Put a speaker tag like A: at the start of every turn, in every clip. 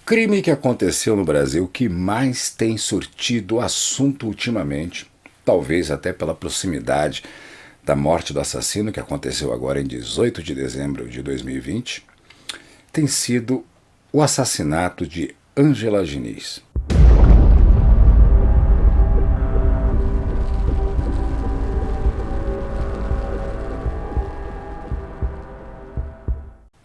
A: Crime que aconteceu no Brasil que mais tem surtido assunto ultimamente, talvez até pela proximidade da morte do assassino, que aconteceu agora em 18 de dezembro de 2020, tem sido o assassinato de Ângela Diniz.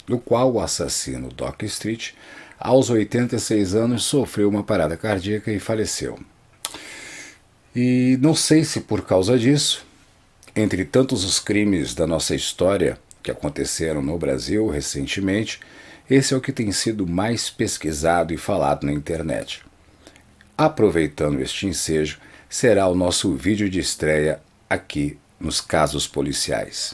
A: No qual o assassino Doca Street, aos 86 anos, sofreu uma parada cardíaca e faleceu. E não sei se por causa disso, entre tantos os crimes da nossa história que aconteceram no Brasil recentemente, esse é o que tem sido mais pesquisado e falado na internet. Aproveitando este ensejo, será o nosso vídeo de estreia aqui nos Casos Policiais.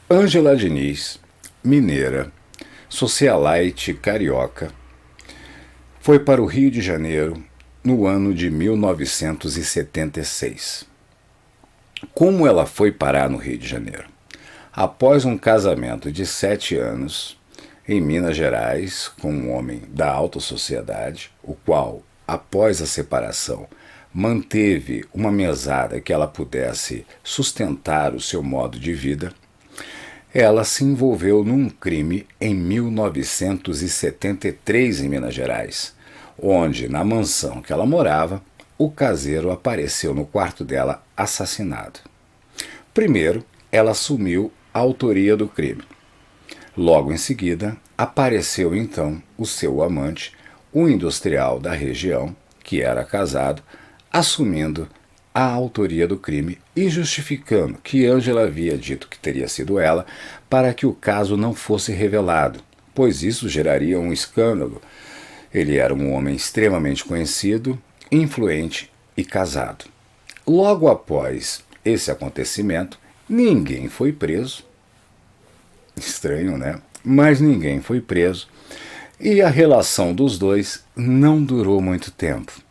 A: Ângela Diniz, mineira, socialite carioca, foi para o Rio de Janeiro no ano de 1976. Como ela foi parar no Rio de Janeiro? Após um casamento de 7 anos em Minas Gerais com um homem da alta sociedade, o qual, após a separação, manteve uma mesada que ela pudesse sustentar o seu modo de vida, ela se envolveu num crime em 1973 em Minas Gerais, onde, na mansão que ela morava, o caseiro apareceu no quarto dela assassinado. Primeiro, ela assumiu a autoria do crime. Logo em seguida, apareceu então o seu amante, um industrial da região, que era casado, assumindo a autoria do crime e justificando que Ângela havia dito que teria sido ela para que o caso não fosse revelado, pois isso geraria um escândalo. Ele era um homem extremamente conhecido, influente e casado. Logo após esse acontecimento, ninguém foi preso. Estranho, né? Mas ninguém foi preso e a relação dos dois não durou muito tempo.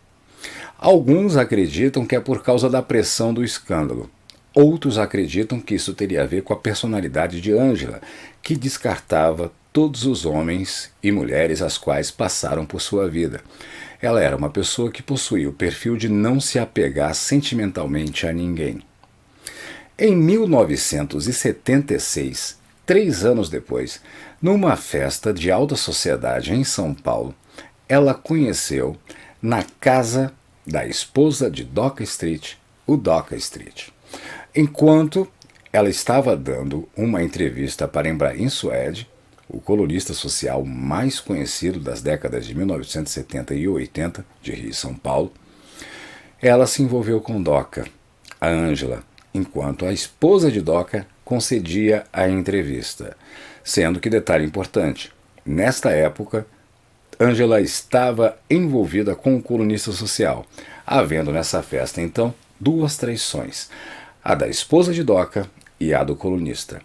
A: Alguns acreditam que é por causa da pressão do escândalo. Outros acreditam que isso teria a ver com a personalidade de Ângela, que descartava todos os homens e mulheres as quais passaram por sua vida. Ela era uma pessoa que possuía o perfil de não se apegar sentimentalmente a ninguém. Em 1976, 3 anos depois, numa festa de alta sociedade em São Paulo, ela conheceu, na casa da esposa de Doca Street, o Doca Street. Enquanto ela estava dando uma entrevista para Embraim Suede, o colunista social mais conhecido das décadas de 1970 e 80 de Rio e São Paulo, ela se envolveu com Doca, a Ângela, enquanto a esposa de Doca concedia a entrevista. Sendo que, detalhe importante, nesta época, Ângela estava envolvida com o colunista social, havendo nessa festa, então, 2 traições, a da esposa de Doca e a do colunista.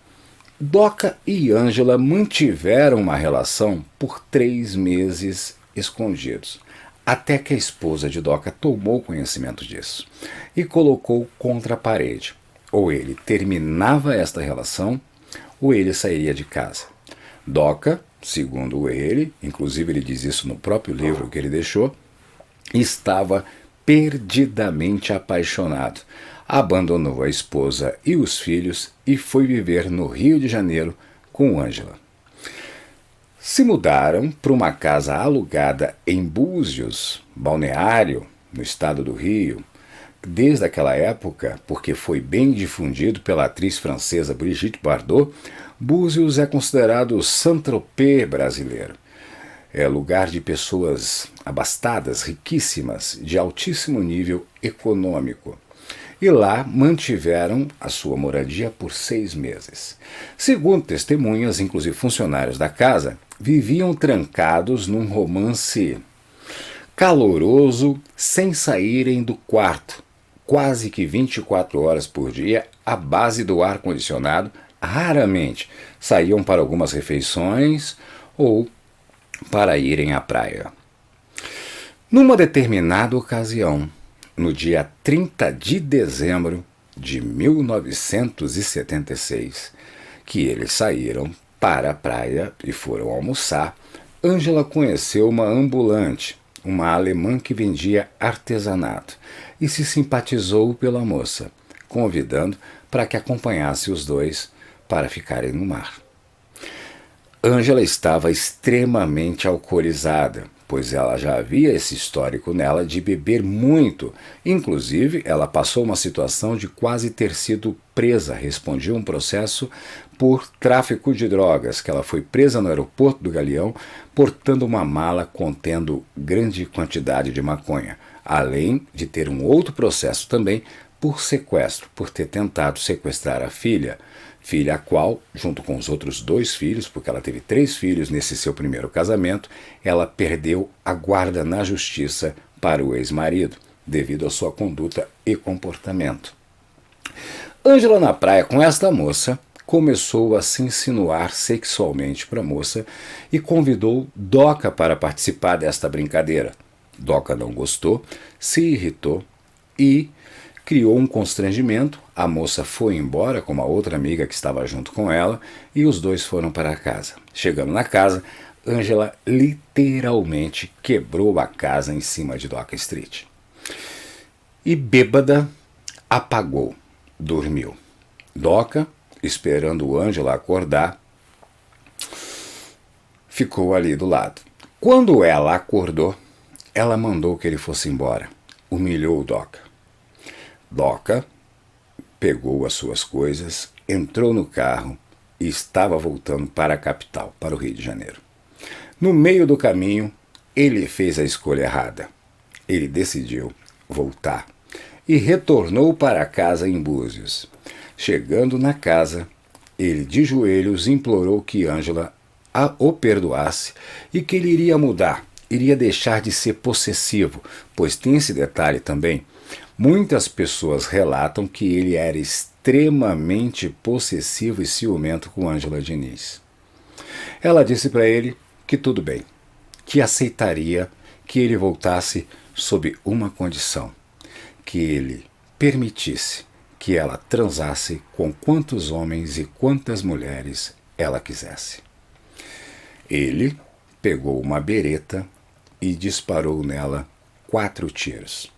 A: Doca e Ângela mantiveram uma relação por 3 meses escondidos, até que a esposa de Doca tomou conhecimento disso e colocou contra a parede. Ou ele terminava esta relação, ou ele sairia de casa. Doca, segundo ele, inclusive ele diz isso no próprio livro que ele deixou, estava perdidamente apaixonado. Abandonou a esposa e os filhos e foi viver no Rio de Janeiro com Ângela. Se mudaram para uma casa alugada em Búzios, balneário, no estado do Rio. Desde aquela época, porque foi bem difundido pela atriz francesa Brigitte Bardot, Búzios é considerado o Saint-Tropez brasileiro. É lugar de pessoas abastadas, riquíssimas, de altíssimo nível econômico. E lá mantiveram a sua moradia por 6 meses. Segundo testemunhas, inclusive funcionários da casa, viviam trancados num romance caloroso, sem saírem do quarto, quase que 24 horas por dia à base do ar-condicionado. Raramente saíam para algumas refeições ou para irem à praia. Numa determinada ocasião, no dia 30 de dezembro de 1976, que eles saíram para a praia e foram almoçar, Ângela conheceu uma ambulante, uma alemã que vendia artesanato, e se simpatizou pela moça, convidando para que acompanhasse os dois para ficarem no mar. Ângela estava extremamente alcoolizada, pois ela já havia esse histórico nela de beber muito. Inclusive, ela passou uma situação de quase ter sido presa, respondia um processo por tráfico de drogas, que ela foi presa no aeroporto do Galeão, portando uma mala contendo grande quantidade de maconha, além de ter um outro processo também por sequestro, por ter tentado sequestrar a filha a qual, junto com os outros 2 filhos, porque ela teve 3 filhos nesse seu primeiro casamento, ela perdeu a guarda na justiça para o ex-marido, devido à sua conduta e comportamento. Ângela, na praia com esta moça, começou a se insinuar sexualmente para a moça e convidou Doca para participar desta brincadeira. Doca não gostou, se irritou e criou um constrangimento. A moça foi embora com uma outra amiga que estava junto com ela e os dois foram para casa. Chegando na casa, Ângela literalmente quebrou a casa em cima de Doca Street. E bêbada, apagou, dormiu. Doca, esperando Ângela acordar, ficou ali do lado. Quando ela acordou, ela mandou que ele fosse embora. Humilhou Doca. Doca pegou as suas coisas, entrou no carro e estava voltando para a capital, para o Rio de Janeiro. No meio do caminho, ele fez a escolha errada. Ele decidiu voltar e retornou para casa em Búzios. Chegando na casa, ele de joelhos implorou que Ângela o perdoasse e que ele iria mudar, iria deixar de ser possessivo, pois tem esse detalhe também. Muitas pessoas relatam que ele era extremamente possessivo e ciumento com Ângela Diniz. Ela disse para ele que tudo bem, que aceitaria que ele voltasse sob uma condição, que ele permitisse que ela transasse com quantos homens e quantas mulheres ela quisesse. Ele pegou uma bereta e disparou nela 4 tiros.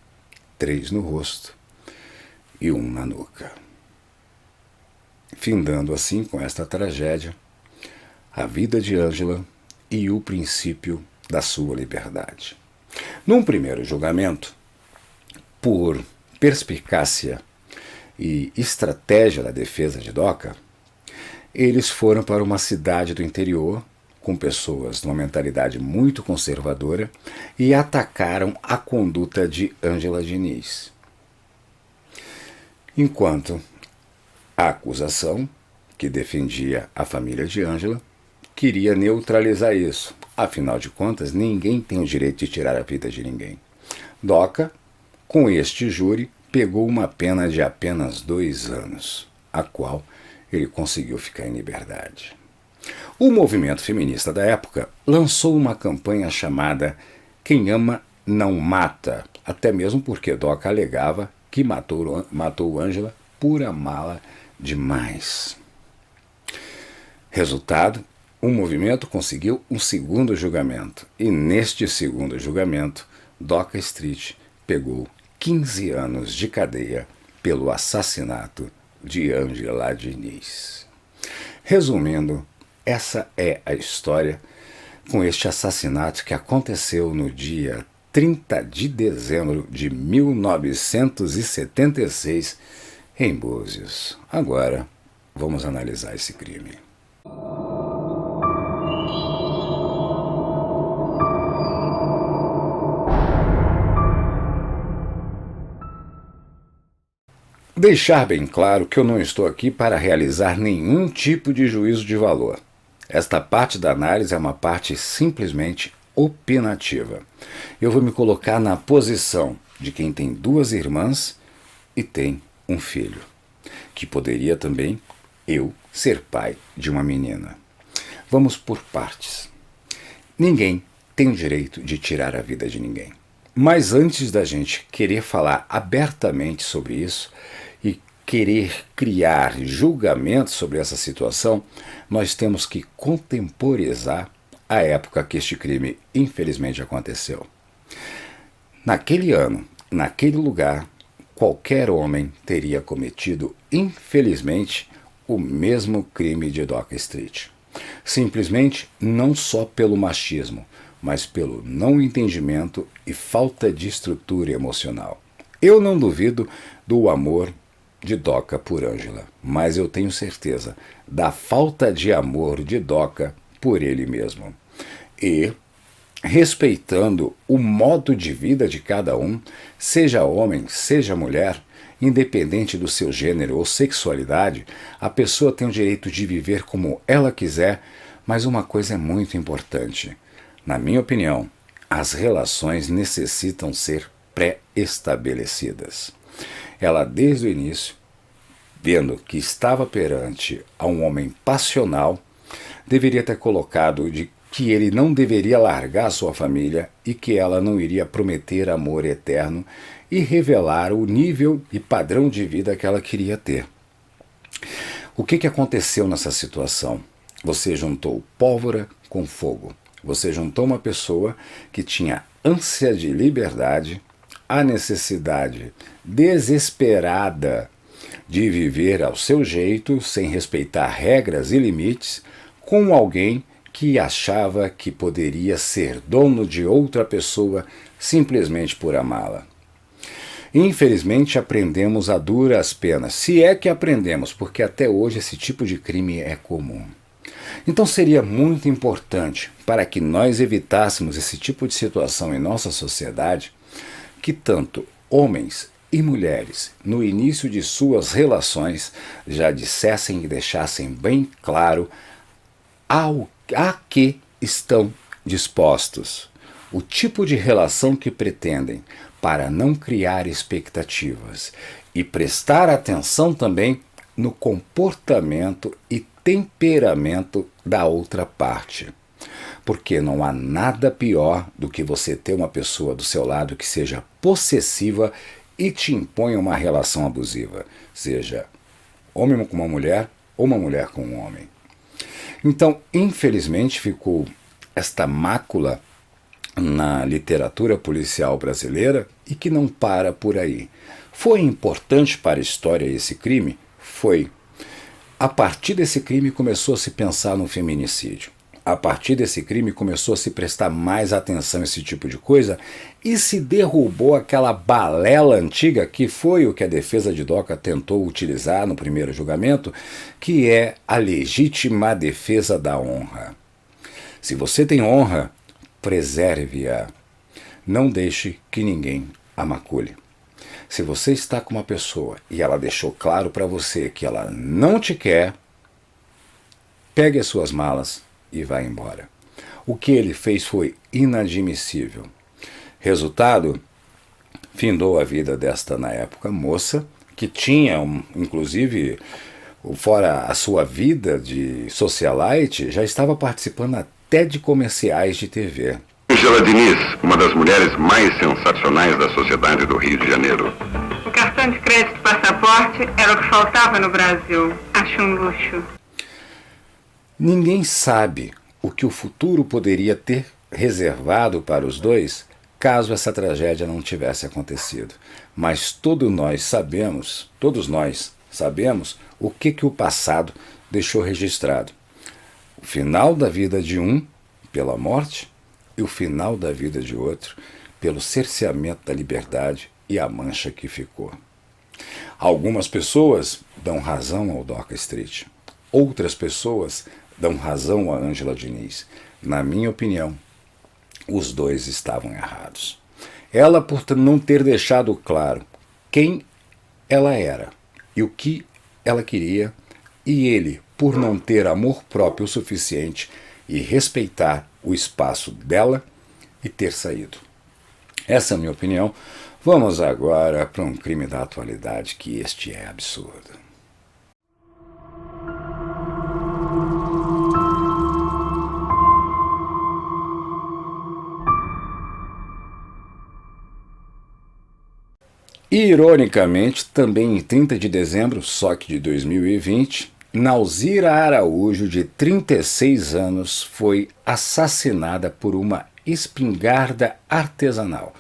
A: 3 no rosto e 1 na nuca. Findando assim com esta tragédia a vida de Ângela e o princípio da sua liberdade. Num primeiro julgamento, por perspicácia e estratégia da defesa de Doca, eles foram para uma cidade do interior com pessoas de uma mentalidade muito conservadora e atacaram a conduta de Ângela Diniz. Enquanto a acusação, que defendia a família de Ângela, queria neutralizar isso. Afinal de contas, ninguém tem o direito de tirar a vida de ninguém. Doca, com este júri, pegou uma pena de apenas 2 anos, a qual ele conseguiu ficar em liberdade. O movimento feminista da época lançou uma campanha chamada Quem Ama Não Mata, até mesmo porque Doca alegava que matou Ângela por amá-la demais. Resultado, o movimento conseguiu um segundo julgamento, e neste segundo julgamento, Doca Street pegou 15 anos de cadeia pelo assassinato de Ângela Diniz. Resumindo, essa é a história com este assassinato que aconteceu no dia 30 de dezembro de 1976 em Búzios. Agora, vamos analisar esse crime. Deixar bem claro que eu não estou aqui para realizar nenhum tipo de juízo de valor. Esta parte da análise é uma parte simplesmente opinativa. Eu vou me colocar na posição de quem tem 2 irmãs e tem um filho, que poderia também eu ser pai de uma menina. Vamos por partes. Ninguém tem o direito de tirar a vida de ninguém. Mas antes da gente querer falar abertamente sobre isso e querer criar julgamentos sobre essa situação, nós temos que contemporizar a época que este crime infelizmente aconteceu. Naquele ano, naquele lugar, qualquer homem teria cometido, infelizmente, o mesmo crime de Doca Street. Simplesmente não só pelo machismo, mas pelo não entendimento e falta de estrutura emocional. Eu não duvido do amor de Doca por Ângela, mas eu tenho certeza da falta de amor de Doca por ele mesmo. E, respeitando o modo de vida de cada um, seja homem, seja mulher, independente do seu gênero ou sexualidade, a pessoa tem o direito de viver como ela quiser, mas uma coisa é muito importante. Na minha opinião, as relações necessitam ser pré-estabelecidas. Ela, desde o início, vendo que estava perante a um homem passional, deveria ter colocado de que ele não deveria largar sua família e que ela não iria prometer amor eterno e revelar o nível e padrão de vida que ela queria ter. O que aconteceu nessa situação? Você juntou pólvora com fogo. Você juntou uma pessoa que tinha ânsia de liberdade, a necessidade desesperada de viver ao seu jeito, sem respeitar regras e limites, com alguém que achava que poderia ser dono de outra pessoa simplesmente por amá-la. Infelizmente aprendemos a duras penas, se é que aprendemos, porque até hoje esse tipo de crime é comum. Então seria muito importante, para que nós evitássemos esse tipo de situação em nossa sociedade, que tanto homens e mulheres, no início de suas relações, já dissessem e deixassem bem claro a que estão dispostos, o tipo de relação que pretendem, para não criar expectativas e prestar atenção também no comportamento e temperamento da outra parte. Porque não há nada pior do que você ter uma pessoa do seu lado que seja possessiva e te imponha uma relação abusiva, seja homem com uma mulher ou uma mulher com um homem. Então, infelizmente, ficou esta mácula na literatura policial brasileira e que não para por aí. Foi importante para a história esse crime? Foi. A partir desse crime começou a se pensar no feminicídio. A partir desse crime começou a se prestar mais atenção a esse tipo de coisa e se derrubou aquela balela antiga que foi o que a defesa de Doca tentou utilizar no primeiro julgamento, que é a legítima defesa da honra. Se você tem honra, preserve-a. Não deixe que ninguém a macule. Se você está com uma pessoa e ela deixou claro para você que ela não te quer, pegue as suas malas e vá embora. O que ele fez foi inadmissível. Resultado, findou a vida desta, na época, moça, que tinha, inclusive, fora a sua vida de socialite, já estava participando até de comerciais de TV.
B: Ângela Diniz, uma das mulheres mais sensacionais da sociedade do Rio de Janeiro.
C: O cartão de crédito e passaporte era o que faltava no Brasil. Acho um luxo.
A: Ninguém sabe o que o futuro poderia ter reservado para os dois caso essa tragédia não tivesse acontecido. Mas todos nós sabemos o que o passado deixou registrado. O final da vida de um pela morte e o final da vida de outro pelo cerceamento da liberdade e a mancha que ficou. Algumas pessoas dão razão ao Doca Street. Outras pessoas dão razão a Ângela Diniz. Na minha opinião, os dois estavam errados. Ela por não ter deixado claro quem ela era e o que ela queria, e ele por não ter amor próprio o suficiente e respeitar o espaço dela e ter saído. Essa é a minha opinião. Vamos agora para um crime da atualidade, que este é absurdo. Ironicamente, também em 30 de dezembro, só que de 2020, Nauzira Araújo, de 36 anos, foi assassinada por uma espingarda artesanal.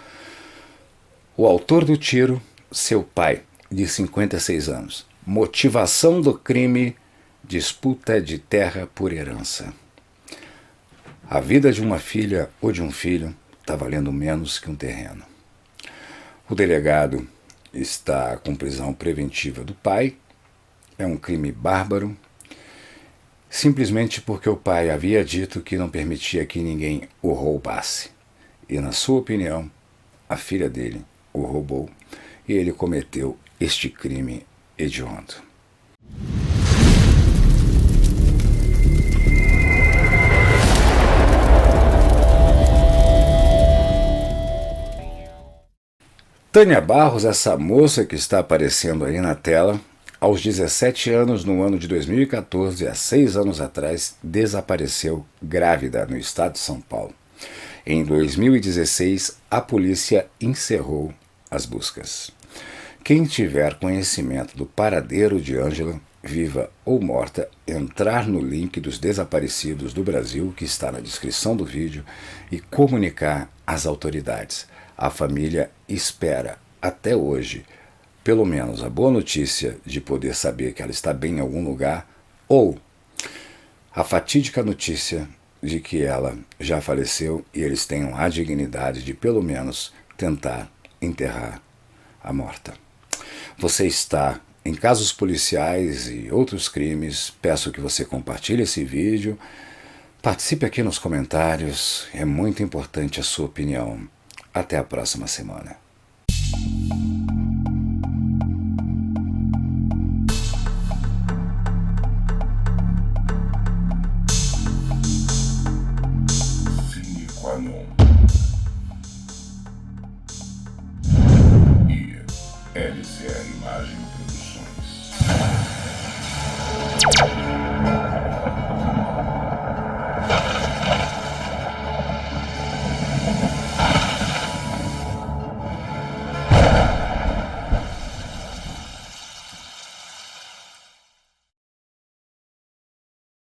A: O autor do tiro, seu pai, de 56 anos. Motivação do crime: disputa de terra por herança. A vida de uma filha ou de um filho está valendo menos que um terreno. O delegado está com prisão preventiva do pai. É um crime bárbaro, simplesmente porque o pai havia dito que não permitia que ninguém o roubasse. E, na sua opinião, a filha dele o roubou e ele cometeu este crime hediondo. Tânia Barros, essa moça que está aparecendo aí na tela, aos 17 anos, no ano de 2014, há 6 anos atrás, desapareceu grávida no estado de São Paulo. Em 2016, a polícia encerrou as buscas. Quem tiver conhecimento do paradeiro de Ângela, viva ou morta, entrar no link dos desaparecidos do Brasil, que está na descrição do vídeo, e comunicar às autoridades. A família espera, até hoje, pelo menos a boa notícia de poder saber que ela está bem em algum lugar, ou a fatídica notícia de que ela já faleceu e eles tenham a dignidade de, pelo menos, tentar enterrar a morta. Você está em casos policiais e outros crimes, peço que você compartilhe esse vídeo, participe aqui nos comentários, é muito importante a sua opinião. Até a próxima semana.